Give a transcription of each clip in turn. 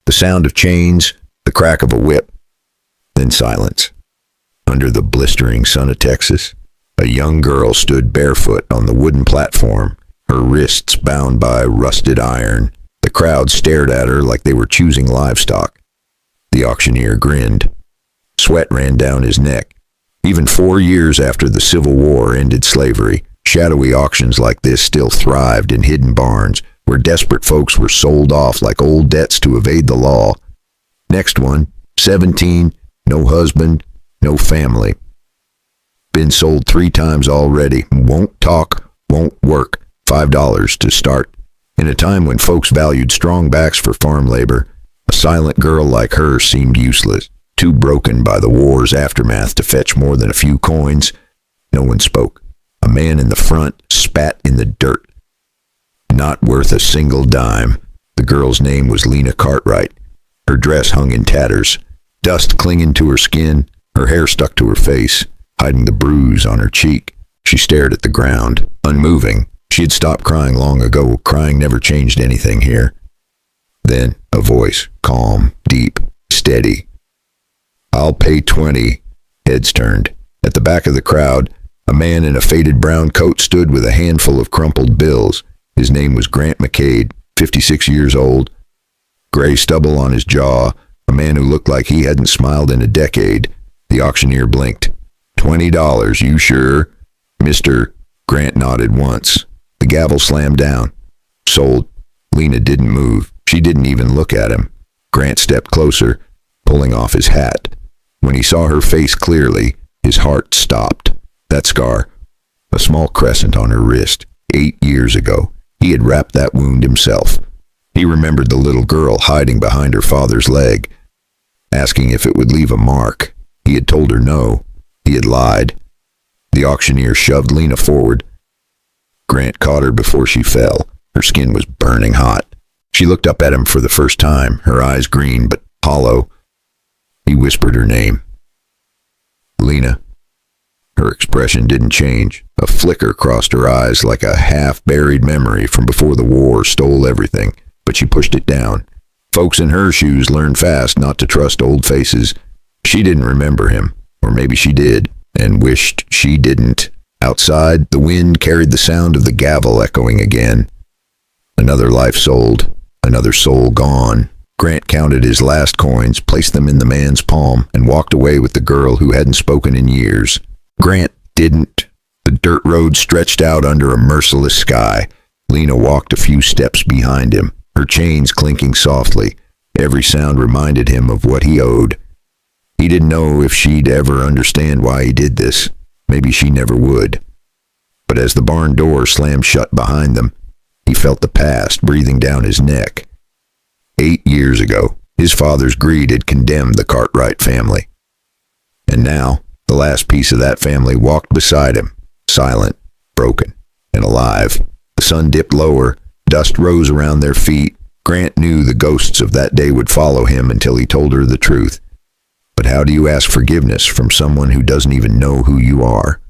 The sound of chains, the crack of a whip, then silence. Under the blistering sun of Texas, a young girl stood barefoot on the wooden platform, her wrists bound by rusted iron. The crowd stared at her like they were choosing livestock. The auctioneer grinned. Sweat ran down his neck. Even 4 years after the Civil War ended slavery, shadowy auctions like this still thrived in hidden barns where desperate folks were sold off like old debts to evade the law. Next one, 17, no husband, no family. Been sold 3 times already. Won't talk, won't work. $5 to start. In a time when folks valued strong backs for farm labor, a silent girl like her seemed useless, too broken by the war's aftermath to fetch more than a few coins. No one spoke. A man in the front spat in the dirt. Not worth a single dime. The girl's name was Lena Cartwright. Her dress hung in tatters, dust clinging to her skin, her hair stuck to her face, hiding the bruise on her cheek. She stared at the ground, unmoving. She had stopped crying long ago. Crying never changed anything here. Then a voice, calm, deep, steady. "I'll pay 20. Heads turned. At the back of the crowd, a man in a faded brown coat stood with a handful of crumpled bills. His name was Grant McCade, 56 years old. Gray stubble on his jaw, a man who looked like he hadn't smiled in a decade. The auctioneer blinked. $20, you sure? Mr. Grant nodded once. The gavel slammed down. Sold. Lena didn't move. She didn't even look at him. Grant stepped closer, pulling off his hat. When he saw her face clearly, his heart stopped. That scar, a small crescent on her wrist, 8 years ago. He had wrapped that wound himself. He remembered the little girl hiding behind her father's leg, asking if it would leave a mark. He had told her no. He had lied. The auctioneer shoved Lena forward. Grant caught her before she fell. Her skin was burning hot. She looked up at him for the first time, her eyes green but hollow. He whispered her name. Lena. Her expression didn't change. A flicker crossed her eyes like a half-buried memory from before the war stole everything, but she pushed it down. Folks in her shoes learned fast not to trust old faces. She didn't remember him, or maybe she did, and wished she didn't. Outside, the wind carried the sound of the gavel echoing again. Another life sold, another soul gone. Grant counted his last coins, placed them in the man's palm, and walked away with the girl who hadn't spoken in years. Grant didn't. The dirt road stretched out under a merciless sky. Lena walked a few steps behind him, her chains clinking softly. Every sound reminded him of what he owed. He didn't know if she'd ever understand why he did this. Maybe she never would. But as the barn door slammed shut behind them, he felt the past breathing down his neck. 8 years ago, his father's greed had condemned the Cartwright family. And now, the last piece of that family walked beside him, silent, broken, and alive. The sun dipped lower, dust rose around their feet. Grant knew the ghosts of that day would follow him until he told her the truth. But how do you ask forgiveness from someone who doesn't even know who you are?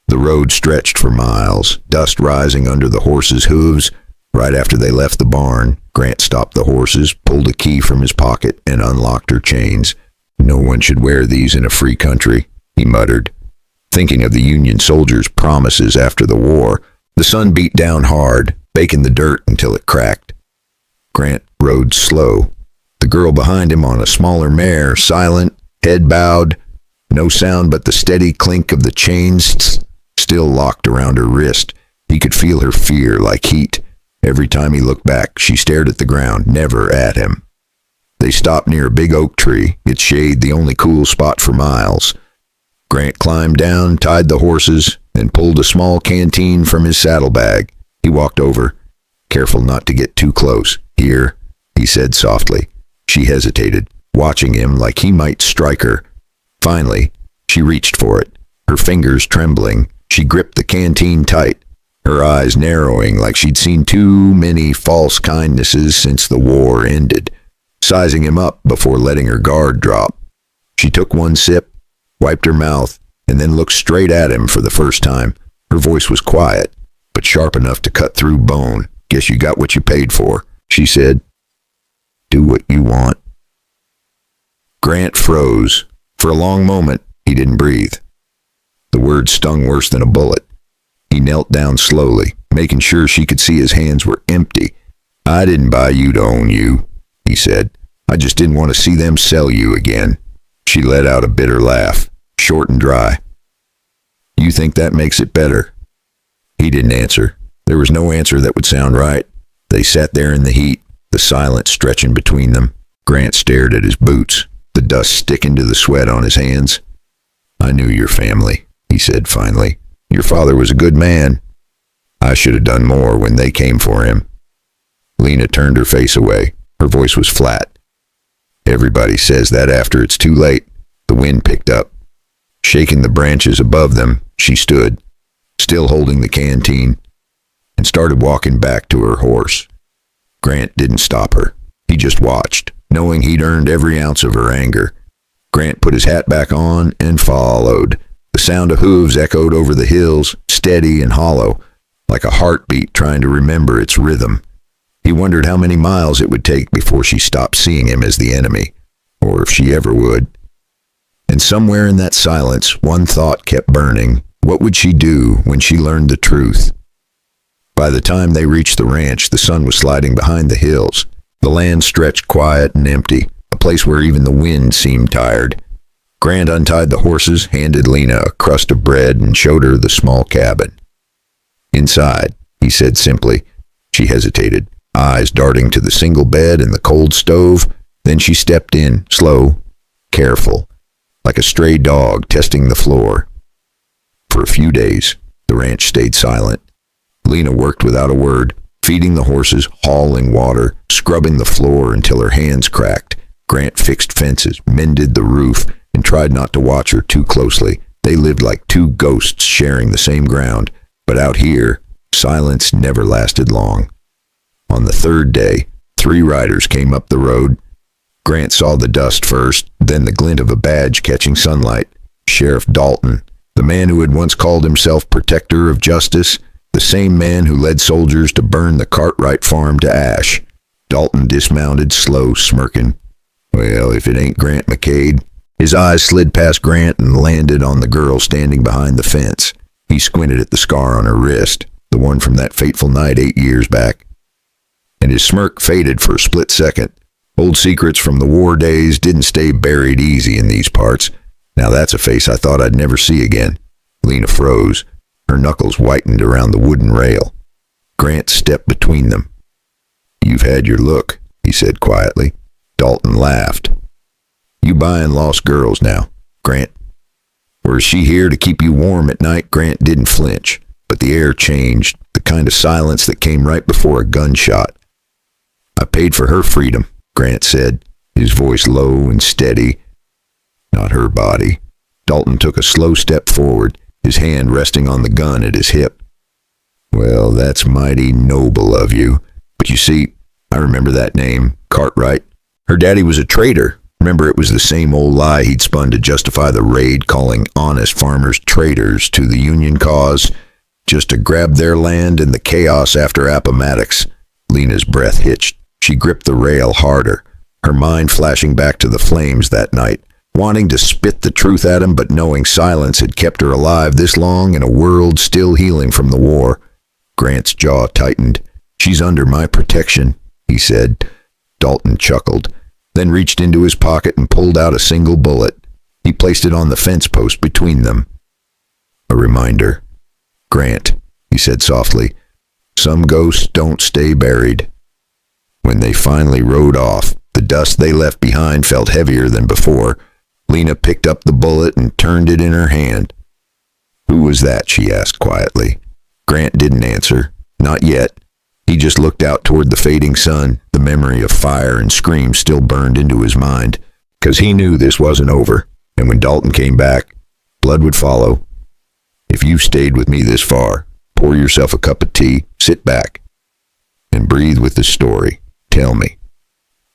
The road stretched for miles, dust rising under the horses' hooves. Right after they left the barn, Grant stopped the horses, pulled a key from his pocket, and unlocked her chains. No one should wear these in a free country, he muttered, thinking of the Union soldiers' promises after the war. The sun beat down hard, baking the dirt until it cracked. Grant rode slow. The girl behind him on a smaller mare, silent, head bowed, no sound but the steady clink of the chains still locked around her wrist. He could feel her fear like heat. Every time he looked back, she stared at the ground, never at him. They stopped near a big oak tree, its shade the only cool spot for miles. Grant climbed down, tied the horses, and pulled a small canteen from his saddlebag. He walked over, careful not to get too close. "Here," he said softly. She hesitated, watching him like he might strike her. Finally, she reached for it, her fingers trembling. She gripped the canteen tight, her eyes narrowing like she'd seen too many false kindnesses since the war ended, sizing him up before letting her guard drop. She took one sip, wiped her mouth, and then looked straight at him for the first time. Her voice was quiet, but sharp enough to cut through bone. "Guess you got what you paid for," she said. do what you want. Grant froze. For a long moment, he didn't breathe. The words stung worse than a bullet. He knelt down slowly, making sure she could see his hands were empty. I didn't buy you to own you, he said. I just didn't want to see them sell you again. She let out a bitter laugh, short and dry. You think that makes it better? He didn't answer. There was no answer that would sound right. They sat there in the heat, the silence stretching between them. Grant stared at his boots, the dust sticking to the sweat on his hands. I knew your family, he said finally. Your father was a good man. I should have done more when they came for him. Lena turned her face away. Her voice was flat. Everybody says that after it's too late. The wind picked up. Shaking the branches above them, she stood, still holding the canteen, and started walking back to her horse. Grant didn't stop her. He just watched, knowing he'd earned every ounce of her anger. Grant put his hat back on and followed. The sound of hooves echoed over the hills, steady and hollow, like a heartbeat trying to remember its rhythm. He wondered how many miles it would take before she stopped seeing him as the enemy, or if she ever would. And somewhere in that silence, one thought kept burning. What would she do when she learned the truth? By the time they reached the ranch, the sun was sliding behind the hills. The land stretched quiet and empty, a place where even the wind seemed tired. Grant untied the horses, handed Lena a crust of bread, and showed her the small cabin. Inside, he said simply. She hesitated, eyes darting to the single bed and the cold stove. Then she stepped in, slow, careful, like a stray dog testing the floor. For a few days, the ranch stayed silent. Lena worked without a word, feeding the horses, hauling water, scrubbing the floor until her hands cracked. Grant fixed fences, mended the roof, and tried not to watch her too closely. They lived like two ghosts sharing the same ground. But out here, silence never lasted long. On the third day, 3 riders came up the road. Grant saw the dust first, then the glint of a badge catching sunlight. Sheriff Dalton, the man who had once called himself protector of justice, the same man who led soldiers to burn the Cartwright farm to ash. Dalton dismounted, slow, smirking. Well, if it ain't Grant McCade. His eyes slid past Grant and landed on the girl standing behind the fence. He squinted at the scar on her wrist, the one from that fateful night 8 years back. And his smirk faded for a split second. Old secrets from the war days didn't stay buried easy in these parts. Now that's a face I thought I'd never see again. Lena froze. Her knuckles whitened around the wooden rail. Grant stepped between them. You've had your look, he said quietly. Dalton laughed. You buying lost girls now, Grant. Or is she here to keep you warm at night? Grant didn't flinch, but the air changed, the kind of silence that came right before a gunshot. I paid for her freedom, Grant said, his voice low and steady. Not her body. Dalton took a slow step forward, his hand resting on the gun at his hip. Well, that's mighty noble of you. But you see, I remember that name, Cartwright. Her daddy was a traitor. Remember, it was the same old lie he'd spun to justify the raid, calling honest farmers traitors to the Union cause, just to grab their land in the chaos after Appomattox. Lena's breath hitched. She gripped the rail harder, her mind flashing back to the flames that night, wanting to spit the truth at him, but knowing silence had kept her alive this long in a world still healing from the war. Grant's jaw tightened. She's under my protection, he said. Dalton chuckled, then reached into his pocket and pulled out a single bullet. He placed it on the fence post between them. A reminder. Grant, he said softly, some ghosts don't stay buried. When they finally rode off, the dust they left behind felt heavier than before. Lena picked up the bullet and turned it in her hand. Who was that? She asked quietly. Grant didn't answer. Not yet. He just looked out toward the fading sun. The memory of fire and screams still burned into his mind, because he knew this wasn't over, and when Dalton came back, blood would follow. If you've stayed with me this far, pour yourself a cup of tea, sit back, and breathe with the story. Tell me,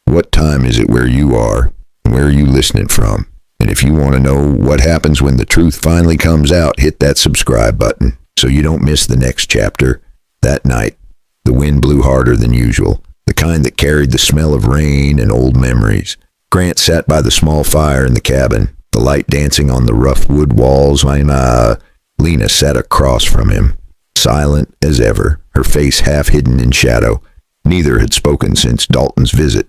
what time is it where you are, and where are you listening from? And if you want to know what happens when the truth finally comes out, hit that subscribe button so you don't miss the next chapter. That night, the wind blew harder than usual. the kind that carried the smell of rain and old memories. Grant sat by the small fire in the cabin, the light dancing on the rough wood walls. Lena sat across from him, silent as ever, her face half hidden in shadow. Neither had spoken since Dalton's visit,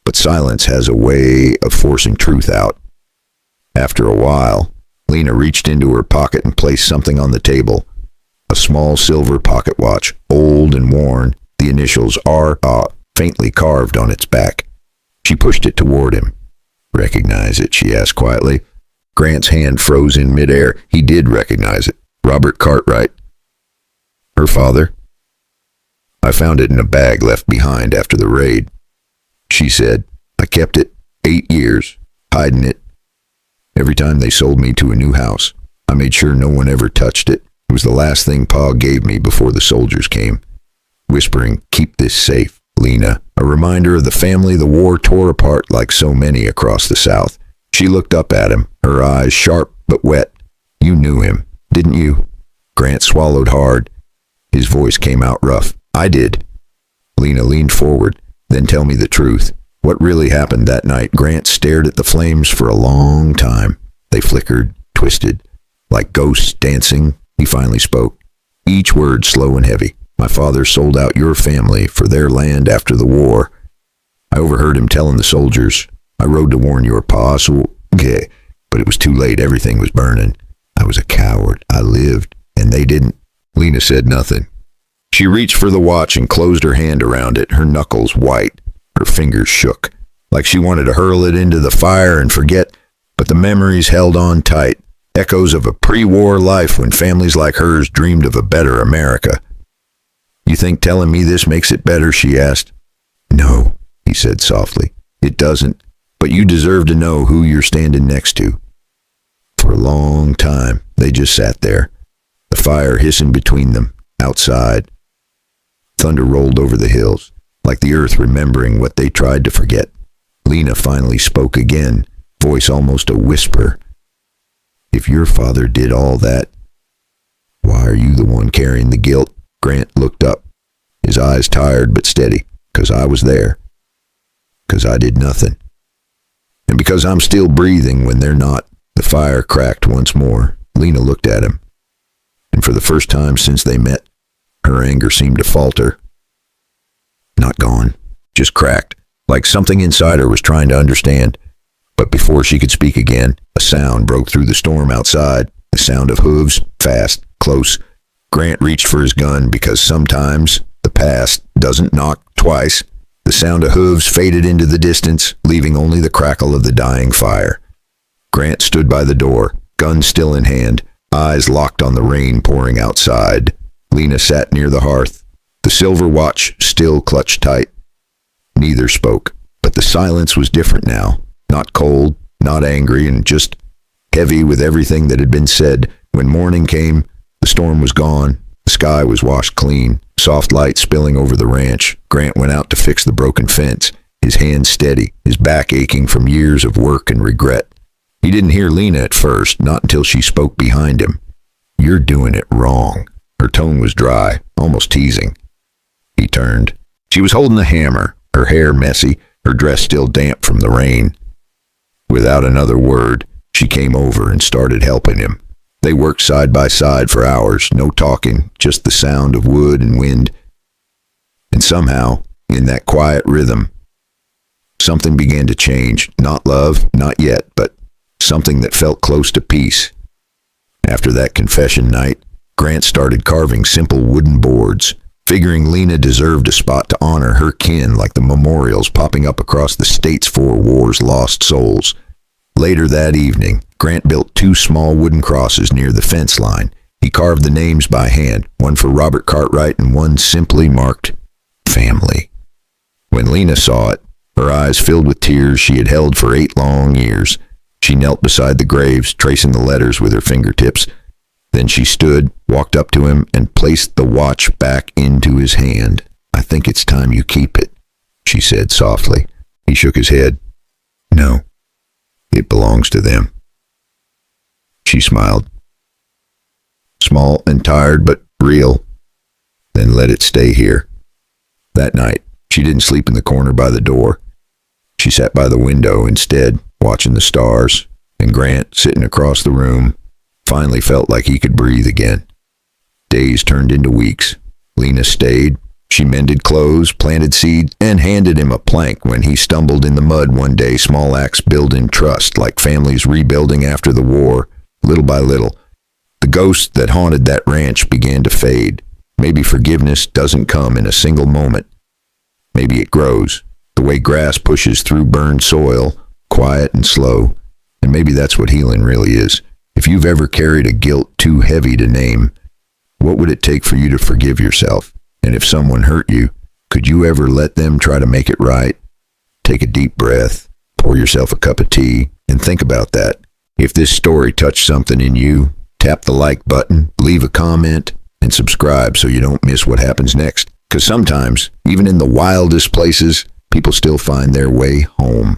but silence has a way of forcing truth out. After a while, Lena reached into her pocket and placed something on the table. A small silver pocket watch, old and worn, the initials R.A. faintly carved on its back. She pushed it toward him. "Recognize it?" she asked quietly. Grant's hand froze in midair. He did recognize it. Robert Cartwright. Her father. "I found it in a bag left behind after the raid," she said. "I kept it 8 years, hiding it. Every time they sold me to a new house, I made sure no one ever touched it. It was the last thing Pa gave me before the soldiers came." Whispering, "Keep this safe, Lena," a reminder of the family the war tore apart like so many across the South. She looked up at him, her eyes sharp but wet. "You knew him, didn't you?" Grant swallowed hard. His voice came out rough. "I did." Lena leaned forward. "Then tell me the truth. What really happened that night?" Grant stared at the flames for a long time. They flickered, twisted, like ghosts dancing. He finally spoke, each word slow and heavy. "My father sold out your family for their land after the war. I overheard him telling the soldiers. I rode to warn your pa, but it was too late. Everything was burning. I was a coward. I lived, and they didn't." Lena said nothing. She reached for the watch and closed her hand around it, her knuckles white. Her fingers shook, like she wanted to hurl it into the fire and forget, but the memories held on tight, echoes of a pre-war life when families like hers dreamed of a better America. "You think telling me this makes it better?" she asked. "No," he said softly. "It doesn't, but you deserve to know who you're standing next to." For a long time, they just sat there, the fire hissing between them. Outside, thunder rolled over the hills, like the earth remembering what they tried to forget. Lena finally spoke again, voice almost a whisper. "If your father did all that, why are you the one carrying the guilt?" Grant looked up, his eyes tired but steady. "'Cause I was there. 'Cause I did nothing. And because I'm still breathing when they're not." The fire cracked once more. Lena looked at him, and for the first time since they met, her anger seemed to falter. Not gone, just cracked, like something inside her was trying to understand. But before she could speak again, a sound broke through the storm outside, the sound of hooves, fast, close. Grant reached for his gun because sometimes the past doesn't knock twice. The sound of hooves faded into the distance, leaving only the crackle of the dying fire. Grant stood by the door, gun still in hand, eyes locked on the rain pouring outside. Lena sat near the hearth, the silver watch still clutched tight. Neither spoke, but the silence was different now. Not cold, not angry, and just heavy with everything that had been said. When morning came, the storm was gone. The sky was washed clean, soft light spilling over the ranch. Grant went out to fix the broken fence, his hands steady, his back aching from years of work and regret. He didn't hear Lena at first, not until she spoke behind him. "You're doing it wrong." Her tone was dry, almost teasing. He turned. She was holding the hammer, her hair messy, her dress still damp from the rain. Without another word, she came over and started helping him. They worked side by side for hours, no talking, just the sound of wood and wind. And somehow, in that quiet rhythm, something began to change. Not love, not yet, but something that felt close to peace. After that confession night, Grant started carving simple wooden boards, figuring Lena deserved a spot to honor her kin like the memorials popping up across the states for war's lost souls. Later that evening, Grant built 2 small wooden crosses near the fence line. He carved the names by hand, one for Robert Cartwright and one simply marked family. When Lena saw it, her eyes filled with tears she had held for 8 long years. She knelt beside the graves, tracing the letters with her fingertips. Then she stood, walked up to him, and placed the watch back into his hand. "I think it's time you keep it," she said softly. He shook his head. "No, it belongs to them." She smiled. Small and tired, but real. "Then let it stay here." That night, She didn't sleep in the corner by the door. She sat by the window instead, watching the stars, and Grant, sitting across the room, finally felt like he could breathe again. Days turned into weeks. Lena stayed. She mended clothes, planted seeds, and handed him a plank when he stumbled in the mud one day. Small acts building trust, like families rebuilding after the war. Little by little, the ghost that haunted that ranch began to fade. Maybe forgiveness doesn't come in a single moment. Maybe it grows, the way grass pushes through burned soil, quiet and slow. And maybe that's what healing really is. If you've ever carried a guilt too heavy to name, what would it take for you to forgive yourself? And if someone hurt you, could you ever let them try to make it right? Take a deep breath, pour yourself a cup of tea, and think about that. If this story touched something in you, tap the like button, leave a comment, and subscribe so you don't miss what happens next. Because sometimes, even in the wildest places, people still find their way home.